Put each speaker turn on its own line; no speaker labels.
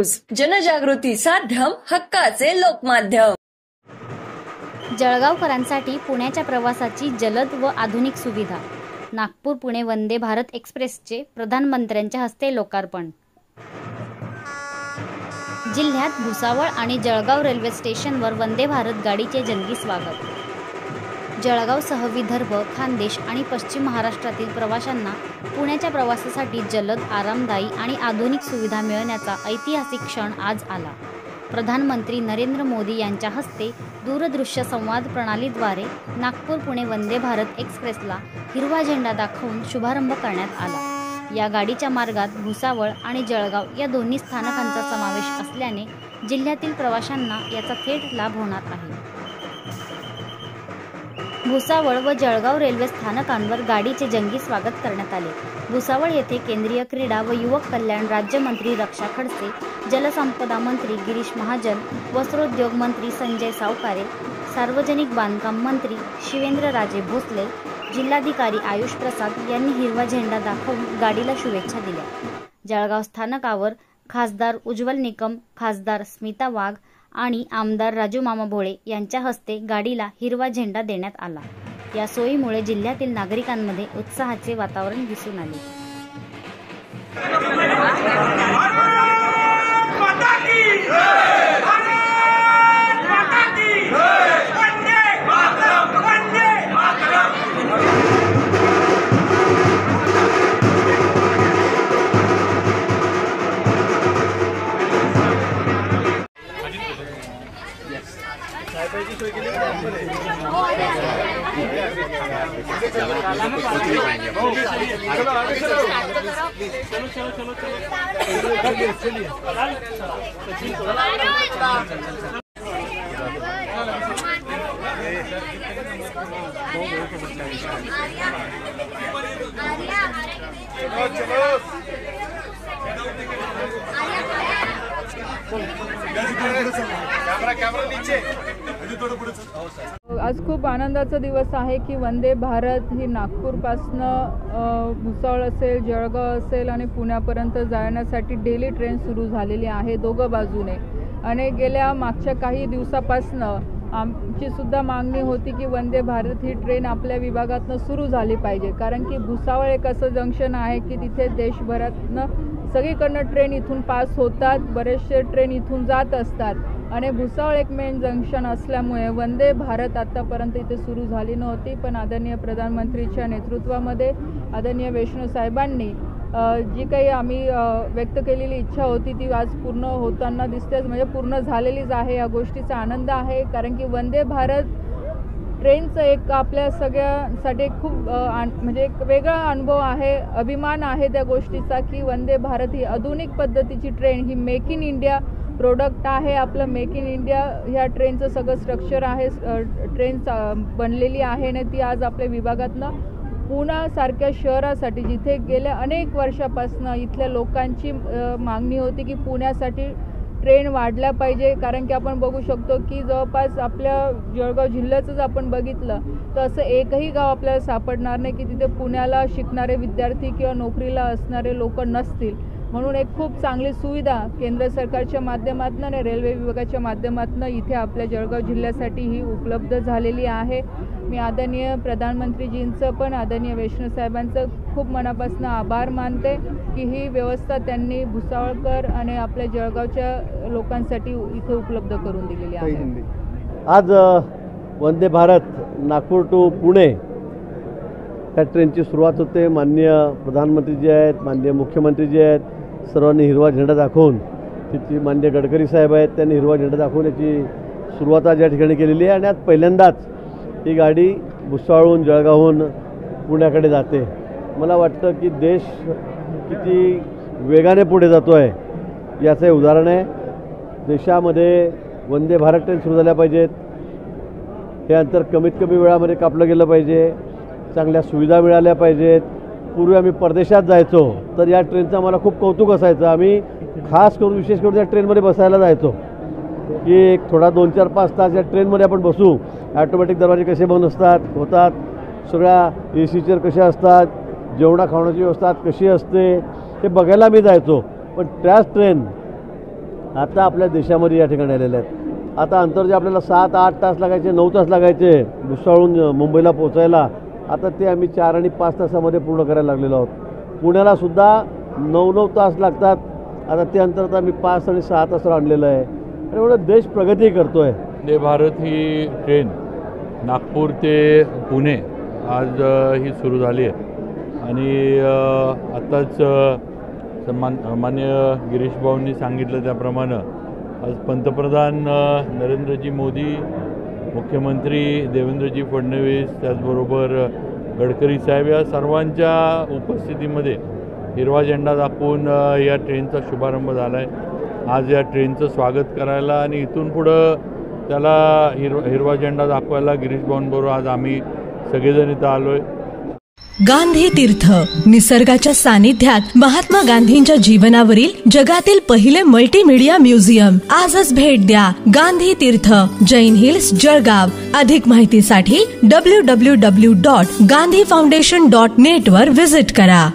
News, जनजागृती साध्यम, हक्काचे लोकमाध्यम।
जळगावकरांसाठी पुण्याच्या प्रवासाची जलद व आधुनिक सुविधा। नागपूर पुणे वंदे भारत एक्सप्रेसचे प्रधानमंत्र्यांच्या हस्ते लोकार्पण। जिल्ह्यात भुसावळ आणि जळगाव रेल्वे स्टेशनवर वंदे भारत गाडीचे जंगी स्वागत। जळगावसह विदर्भ, खानदेश आणि पश्चिम महाराष्ट्रातील प्रवाशांना पुण्याच्या प्रवासासाठी जलद, आरामदायी आणि आधुनिक सुविधा मिळण्याचा ऐतिहासिक क्षण आज आला। प्रधानमंत्री नरेंद्र मोदी यांच्या हस्ते दूरदृश्य संवाद प्रणालीद्वारे नागपूर पुणे वंदे भारत एक्सप्रेसला हिरवा झेंडा दाखवून शुभारंभ करण्यात आला। या गाडीच्या मार्गात भुसावळ आणि जळगाव या दोन्ही स्थानकांचा समावेश असल्याने जिल्ह्यातील प्रवाशांना याचा थेट लाभ होणार आहे। भुसावळ व जळगाव रेल्वे स्थानकांवर गाडीचे जंगी स्वागत करण्यात आले। भुसावळ येथे केंद्रीय क्रीडा व युवक कल्याण राज्यमंत्री रक्षा खडसे, जलसंपदा मंत्री गिरीश महाजन, वस्त्रोद्योग मंत्री संजय सावकारे, सार्वजनिक बांधकाम मंत्री शिवेंद्रराजे भोसले, जिल्हाधिकारी आयुष प्रसाद यांनी हिरवा झेंडा दाखवून गाडीला शुभेच्छा दिल्या। जळगाव स्थानकावर खासदार उज्ज्वल निकम, खासदार स्मिता वाघ आणि आमदार राजू मामा भोळे यांच्या हस्ते गाडीला हिरवा झेंडा देण्यात आला। या सोयीमुळे जिल्ह्यातील नागरिकांमध्ये उत्साहाचे वातावरण दिसून आले।
आज खूप आनंदाचा दिवस आहे की वंदे भारत ही नागपूरपासनं भुसावळ असेल, जळगाव असेल आणि पुण्यापर्यंत जाण्यासाठी डेली ट्रेन सुरू झालेली आहे दोघं बाजूने। आणि गेल्या मागच्या काही दिवसापासनं आमची सुद्धा मागणी होती की वंदे भारत ही ट्रेन आपल्या विभागातनं सुरू झाली पाहिजे, कारण की भुसावळ एक असं जंक्शन आहे की तिथे देशभरातनं सगळीकडनं ट्रेन इथून पास होतात, बरेचसे ट्रेन इथून जात असतात आणि भुसावळ एक मेन जंक्शन असल्यामुळे वंदे भारत आतापर्यंत इथे सुरू झाली नव्हती। पण आदरणीय प्रधानमंत्रीच्या नेतृत्वामध्ये आदरणीय वैष्णव साहेबांनी जी काही आम्ही व्यक्त केलेली इच्छा होती ती आज पूर्ण होताना दिसतेच, म्हणजे पूर्ण झालेलीच आहे। या गोष्टीचा आनंद आहे, कारण की वंदे भारत ट्रेनचं एक आपल्या सगळ्यांसाठी खूप म्हणजे एक वेगळा अनुभव आहे, अभिमान आहे त्या गोष्टीचा की वंदे भारत ही आधुनिक पद्धतीची train, he make in India product आहे। आपलं मेक इन इंडिया ह्या ट्रेनचं सगळं स्ट्रक्चर आहे, ट्रेन बनलेली आहे आणि ती आज आपल्या विभागातनं पुण्यासारख्या शहरासाठी, जिथे गेल्या अनेक वर्षापासून इथल्या लोकांची मागणी होती की पुण्यासाठी ट्रेन वाढल्या पाहिजे, कारण की आपण बघू शकतो की जवळपास आपल्या जळगाव जिल्ह्याचंच आपण बघितलं तर असं एकही गाव आपल्याला सापडणार नाही की तिथे पुण्याला शिकणारे विद्यार्थी किंवा नोकरीला असणारे लोक नसतील। म्हणून एक खूप चांगली सुविधा केंद्र सरकारच्या माध्यमातून आणि रेल्वे विभागाच्या माध्यमातून इथे आपल्या जळगाव जिल्ह्यासाठी ही उपलब्ध झालेली आहे। मी आदरणीय प्रधानमंत्रीजींचं पण आदरणीय वैष्णव साहेबांचं खूप मनापासून आभार मानते की ही व्यवस्था त्यांनी भुसावळकर आणि आपल्या जळगावच्या लोकांसाठी इथे उपलब्ध करून दिलेली आहे।
आज वंदे भारत नागपूर टू पुणे या ट्रेनची सुरुवात होते। माननीय प्रधानमंत्री जे आहेत, माननीय मुख्यमंत्री जे आहेत, सर्वांनी हिरवा झेंडा दाखवून, तिची माननीय गडकरी साहेब आहेत त्यांनी हिरवा झेंडा दाखवून याची सुरुवात आज या ठिकाणी केलेली आहे। आणि आज पहिल्यांदाच ही गाडी भुसावळहून जळगावहून पुण्याकडे जाते। मला वाटतं की देश किती वेगाने पुढे जातो आहे याचं हे उदाहरण आहे। देशामध्ये वंदे भारत ट्रेन सुरू झाल्या पाहिजेत, हे अंतर कमीत कमी वेळामध्ये कापलं गेलं पाहिजे, चांगल्या सुविधा मिळाल्या पाहिजेत। पूर्वी आम्ही परदेशात जायचो तर या ट्रेनचं आम्हाला खूप कौतुक असायचं, आम्ही खास करून विशेष करून या ट्रेनमध्ये बसायला जायचो की एक थोडा 2-4-5 तास या ट्रेनमध्ये आपण बसू, ॲटोमॅटिक दरवाजे कसे बंद होतात, सगळ्या AC चेअर कशा असतात, जेवणा खावण्याची व्यवस्था कशी असते हे बघायला मी जायचो। पण त्याच ट्रेन आता आपल्या देशामध्ये या ठिकाणी आलेले आहेत. आता अंतर जे आपल्याला 7-8 तास लागायचे, 9 तास लागायचे भुसावळहून मुंबईला पोचायला, आता ते आम्ही 4 आणि 5 तासामध्ये पूर्ण करायला लागलेलो आहोत. पुण्याला सुद्धा 9-9 तास लागतात, आता ते अंतर तर आम्ही 5 आणि 6 तासावर आणलेलं आहे. आणि एवढं देश प्रगती करतो आहे.
वंदे भारत ही ट्रेन नागपूर ते पुणे आज ही सुरू झाली आहे. आणि आत्ताच माननीय गिरीश भाऊंनी सांगितलं त्याप्रमाणे आज पंतप्रधान नरेंद्रजी मोदी, मुख्यमंत्री देवेंद्रजी फडणवीस, त्याचबरोबर गडकरी साहेब या सर्वांच्या उपस्थितीमध्ये हिरवा झेंडा दाखवून या ट्रेनचा शुभारंभ झाला आहे. आज या ट्रेनचं स्वागत करायला आणि इथून पुढं त्याला हिरवा झेंडा दाखवायला गिरीश भाऊंबरोबर आज आम्ही सगळेजण इथं आलो आहे.
गांधी तीर्थ, निसर्गाच्या सानिध्यात महात्मा गांधींच्या जीवनावरील जगातील पहिले मल्टीमीडिया म्युझियम. आजच भेट द्या. गांधी तीर्थ, जैन हिल्स, जळगाव. अधिक माहितीसाठी www.gandhifoundation.net वर व्हिजिट करा.